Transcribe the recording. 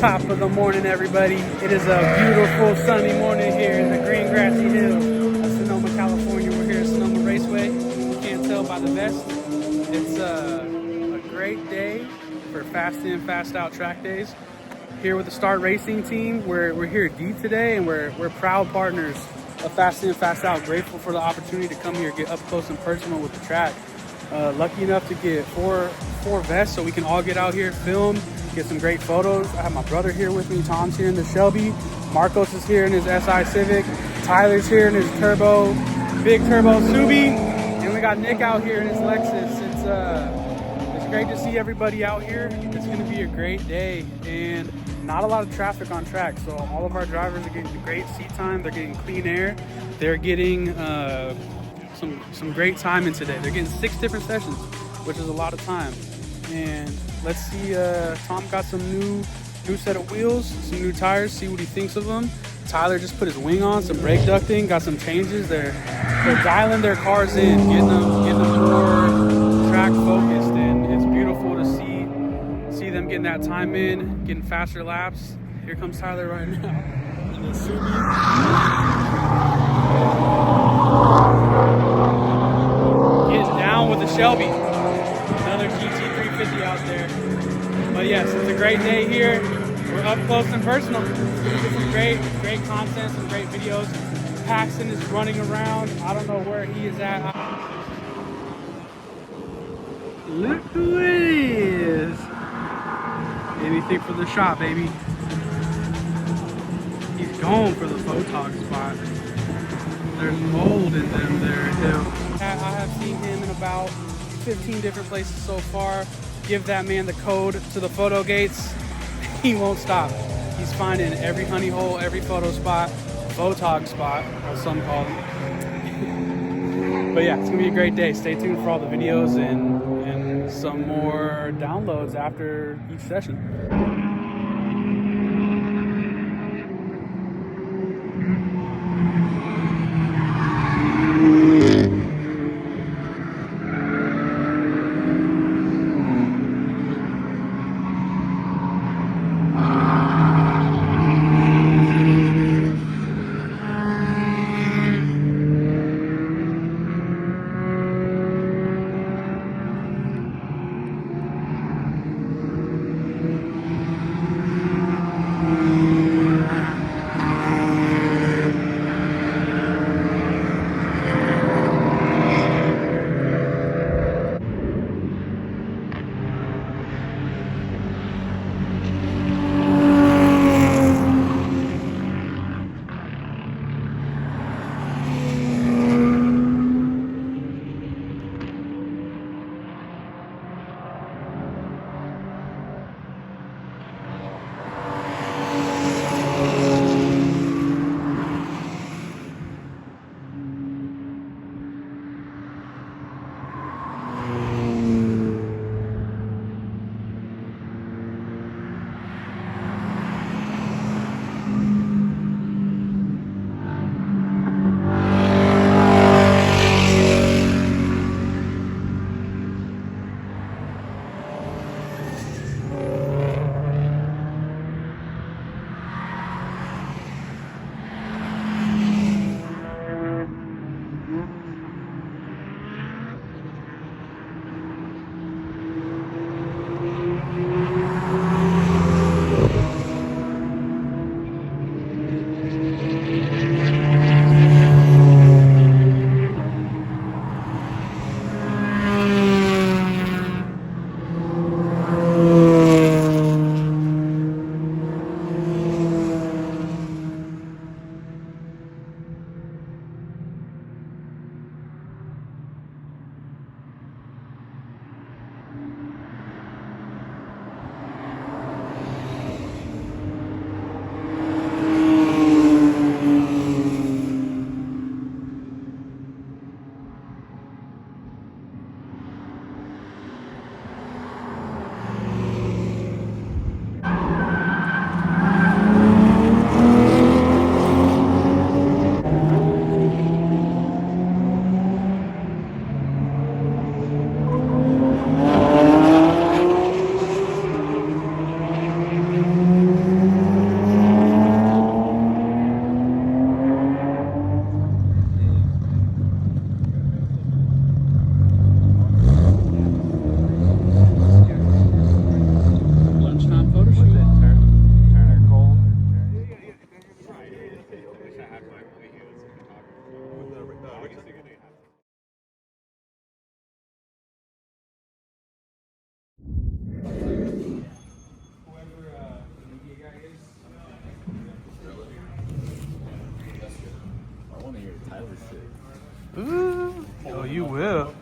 Top of the morning, everybody. It is a beautiful sunny morning here in the green grassy hills of Sonoma, California. We're here at Sonoma Raceway. You can't tell by the vest. It's a great day for fast in, fast out track days. Here with the Start Racing team. We're here at D today, and we're proud partners of Fast In, Fast Out. Grateful for the opportunity to come here, get up close and personal with the track. Lucky enough to get four vests so we can all get out here, film, get some great photos. I have my brother here with me. Tom's here in the Shelby. Marcos is here in his SI Civic. Tyler's here in his big turbo Subi. And we got Nick out here in his Lexus. It's great to see everybody out here. It's going to be a great day and not a lot of traffic on track. So all of our drivers are getting great seat time. They're getting clean air. They're getting some great time in today. They're getting 6 different sessions, which is a lot of time. And let's see, Tom got some new set of wheels, some new tires, see what he thinks of them. Tyler just put his wing on, some brake ducting, got some changes. They're dialing their cars in, getting them more track focused, and it's beautiful to see them getting that time in, getting faster laps. Here comes Tyler right now in the Subi. Getting down with the Shelby. Another GT350 out there. But yes, it's a great day here. We're up close and personal. Some great content, some great videos. Paxton is running around. I don't know where he is at. Look who it is. Anything for the shot, baby. He's going for the photog spot. There's mold in them there, too. I have seen him in about 15 different places so far. Give that man the code to the photo gates. He won't stop. He's finding every honey hole, every photo spot, photog spot, as some call them. But yeah, it's gonna be a great day. Stay tuned for all the videos and some more downloads after each session. Ooh. Oh, you will.